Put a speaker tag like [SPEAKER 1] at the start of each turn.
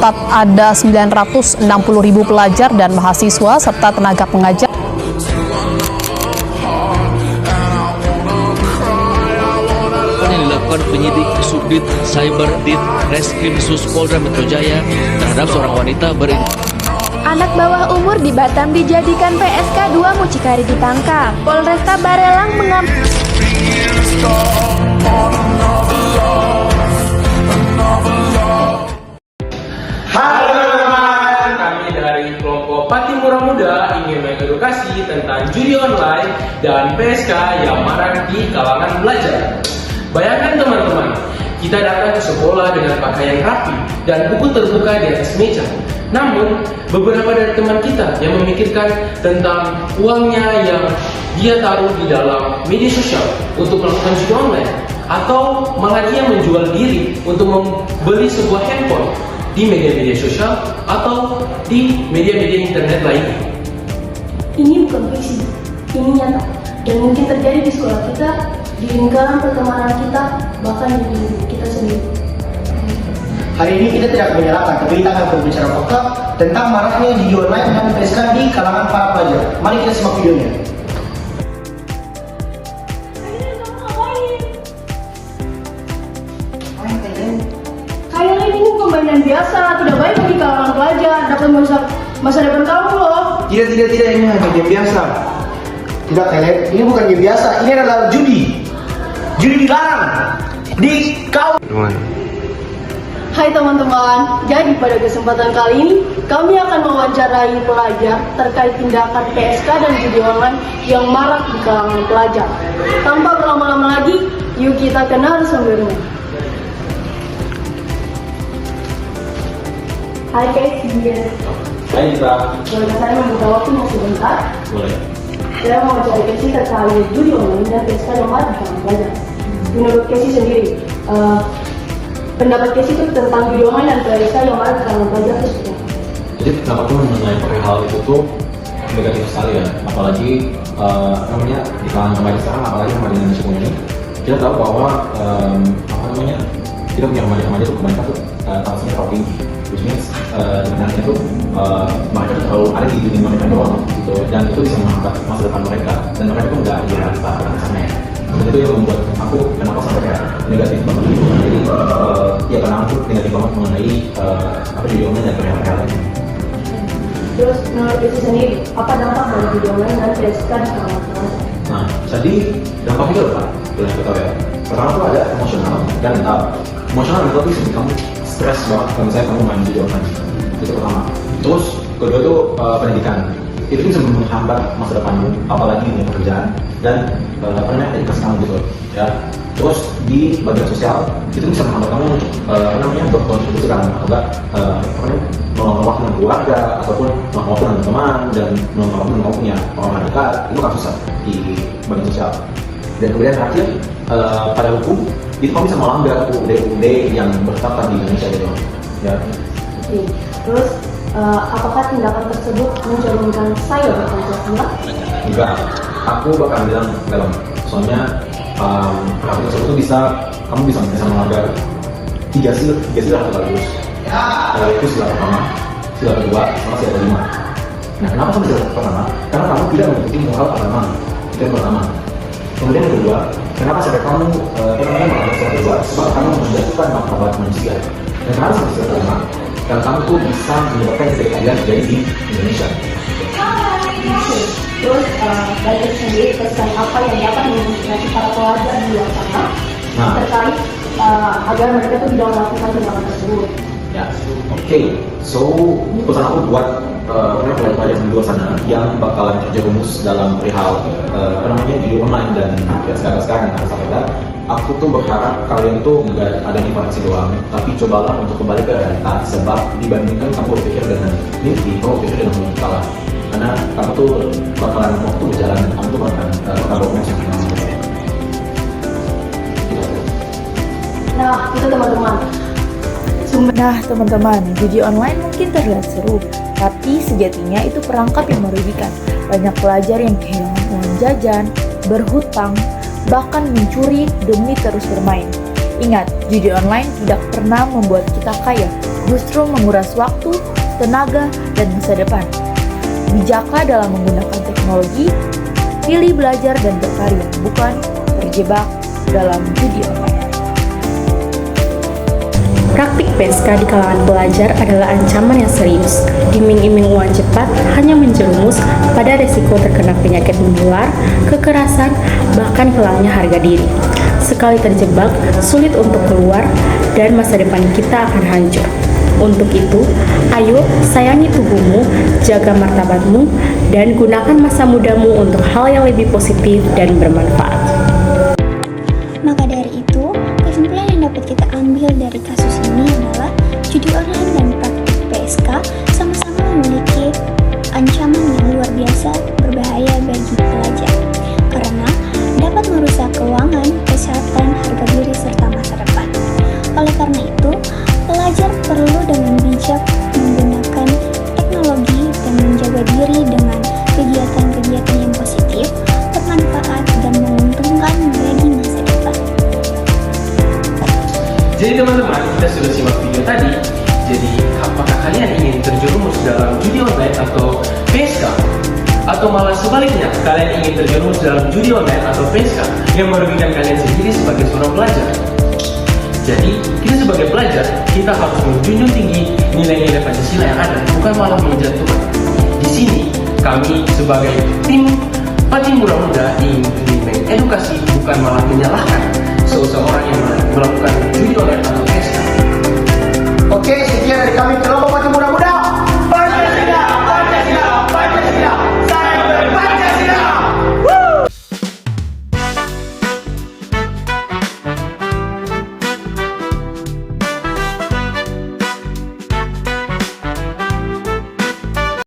[SPEAKER 1] tercatat ada 960.000 pelajar dan mahasiswa serta tenaga pengajar.
[SPEAKER 2] Yang dilakukan penyidik Subdit Cyber Dit Reskrim Sus Polda Metro Jaya terhadap seorang wanita
[SPEAKER 3] Anak bawah umur di Batam dijadikan PSK 2 mucikari ditangkap. Polresta Barelang mengambil.
[SPEAKER 4] Halo teman-teman, kami dari kelompok Patimura Muda ingin mengedukasi tentang judi online dan PSK yang marak di kalangan pelajar. Bayangkan teman-teman, kita datang ke sekolah dengan pakaian rapi dan buku terbuka di atas meja. Namun, beberapa dari teman kita yang memikirkan tentang uangnya yang dia taruh di dalam media sosial untuk melakukan judi online, atau malah dia menjual diri untuk membeli sebuah handphone di media-media sosial atau di media-media internet lainnya.
[SPEAKER 5] Ini bukan fiksi, ini nyata dan mungkin terjadi di sekolah kita, di lingkaran pertemanan kita, bahkan di diri kita sendiri.
[SPEAKER 6] Hari ini kita tidak menyalahkan, tapi kita akan berbicara fakta tentang maraknya judi online dan PSK di kalangan para pelajar. Mari kita simak videonya.
[SPEAKER 5] Kayaknya ini bukan mainan biasa, tidak baik bagi kalangan pelajar, dapat merusak masa depan kamu loh.
[SPEAKER 6] Tidak, ini hanya game biasa. Tidak, kalian, ini bukan game biasa, ini adalah judi. Judi dilarang di kaum.
[SPEAKER 5] Hai teman-teman, jadi pada kesempatan kali ini kami akan mewawancarai pelajar terkait tindakan PSK dan judi online yang marak di kalangan pelajar. Tanpa berlama-lama lagi, yuk kita kenal sumbernya. Hai guys,
[SPEAKER 4] Hai Citra.
[SPEAKER 5] boleh saya membuka waktunya sebentar?
[SPEAKER 4] Boleh.
[SPEAKER 5] Saya mau mencari Casey terkait judi online dan PSK yang marak di kalangan pelajar. Menurut Casey sendiri, pendapat Casey itu tentang judi online dan PSK yang marak di kalangan pelajar itu seperti apa?
[SPEAKER 7] Jadi pendapatku mengenai perihal itu tuh negatif sekali ya, apalagi namanya di kalangan remaja sekarang, apalagi remaja Indonesia ini, kita tahu bahwa kita punya remaja tuh kebanyakan tuh taksanya terlalu tinggi, which means sebenarnya tuh mereka tuh terlalu ada di dunia mereka doang gitu, dan itu bisa menghambat masa depan mereka, dan mereka tuh nggak ada realita pada sana ya. Dan itu yang membuat aku kenapa sampai kayak negatif banget gitu. Jadi ya karena aku negatif banget mengenai apa judi online dan perihal lainnya.
[SPEAKER 5] Terus menurut Casey sendiri, apa dampak dari judi online dan PSK di kalangan pelajar?
[SPEAKER 7] Nah, jadi dampaknya itu apa? Boleh kita tahu ya. Pertama tuh ada emosional dan mental. Emosional itu bisa bikin kamu stres banget kalau misalnya kamu main judi online. Itu pertama. Terus kedua tuh pendidikan. Itu bisa menghambat masa depanmu, apalagi di pekerjaan dan edukasi kamu gitu ya. Terus di bagian sosial itu bisa menghambat kamu untuk berkontribusi dalam melakukan dengan keluarga ataupun melakukan dengan teman dan melakukan dengan kamu punya orang dekat, itu kan susah di bagian sosial. Dan kemudian terakhir pada hukum itu kamu bisa melanggar UUD yang bertata di Indonesia gitu ya.
[SPEAKER 5] Oke. Terus apakah tindakan tersebut mencerminkan saya berpancasila?
[SPEAKER 7] Enggak, aku bakal bilang dalam. Soalnya hal tersebut tuh kamu bisa melanggar tiga sila sekaligus. Itu sila pertama, sila kedua, sama sila kelima. Nah, kenapa kamu sila pertama? Karena kamu tidak mengikuti moral agama. Itu yang pertama. Kemudian yang kedua, kenapa sampai kamu melanggar sila kedua? Sebab kamu menjatuhkan martabat manusia. Dan kenapa sampai sila kelima? Karena kamu tuh bisa menyebabkan ketidakadilan terjadi di Indonesia.
[SPEAKER 5] Terus dari sendiri pesan apa yang dapat menginspirasi para pelajar di luar sana terkait agar mereka tuh tidak melakukan tindakan tersebut?
[SPEAKER 7] Ya, oke. So, pesan aku buat pelajar-pelajar di luar sana yang bakalan terjerumus dalam perihal judi online dan sekarang yang saya sampaikan. Aku tuh berharap kalian tuh nggak ada informasi doang, tapi cobalah untuk kembali ke realitas. Sebab dibandingkan kamu berpikir dengan mimpi, kamu berpikir dengan mimpi kalah. Karena kamu tuh bakalan waktu berjalan, kamu tuh bakalan berproses yang
[SPEAKER 5] Nah, itu teman-teman.
[SPEAKER 1] Nah teman-teman, judi online mungkin terlihat seru, tapi sejatinya itu perangkap yang merugikan. Banyak pelajar yang kehilangan uang jajan, berhutang, bahkan mencuri demi terus bermain. Ingat, judi online tidak pernah membuat kita kaya, justru menguras waktu, tenaga, dan masa depan. Bijaklah dalam menggunakan teknologi, pilih belajar dan berkarya, bukan terjebak dalam judi online.
[SPEAKER 8] Praktik PSK di kalangan pelajar adalah ancaman yang serius. Iming-iming uang cepat hanya menjerumus pada resiko terkena penyakit menular, kekerasan, bahkan hilangnya harga diri. Sekali terjebak, sulit untuk keluar dan masa depan kita akan hancur. Untuk itu, ayo sayangi tubuhmu, jaga martabatmu, dan gunakan masa mudamu untuk hal yang lebih positif dan bermanfaat.
[SPEAKER 9] Maka dari itu, kesimpulan yang dapat kita ambil dari kasus ini adalah judi online dan praktik PSK sama-sama memiliki ancaman yang luar biasa berbahaya bagi pelajar karena dapat merusak keuangan, kesehatan, harga diri, serta masa depan. Oleh karena itu, pelajar perlu dengan bijak menggunakan teknologi dan menjaga diri dengan kegiatan-kegiatan yang positif, bermanfaat, dan menguntungkan bagi masa depan.
[SPEAKER 4] Jadi teman-teman, kita sudah simak video tadi. Jadi, apakah kalian ingin terjerumus dalam judi online atau PSK? Atau malah sebaliknya, kalian ingin terjerumus dalam judi online atau PSK yang merugikan kalian sendiri sebagai seorang pelajar? Jadi, kita sebagai pelajar, kita harus menjunjung tinggi nilai-nilai Pancasila yang ada, bukan malah menjatuhkan. Di sini, kami sebagai tim Patimura Muda ingin mengedukasi, bukan malah menyalahkan seseorang yang melakukan judi online atau PSK.
[SPEAKER 6] Oke, sekian dari kami.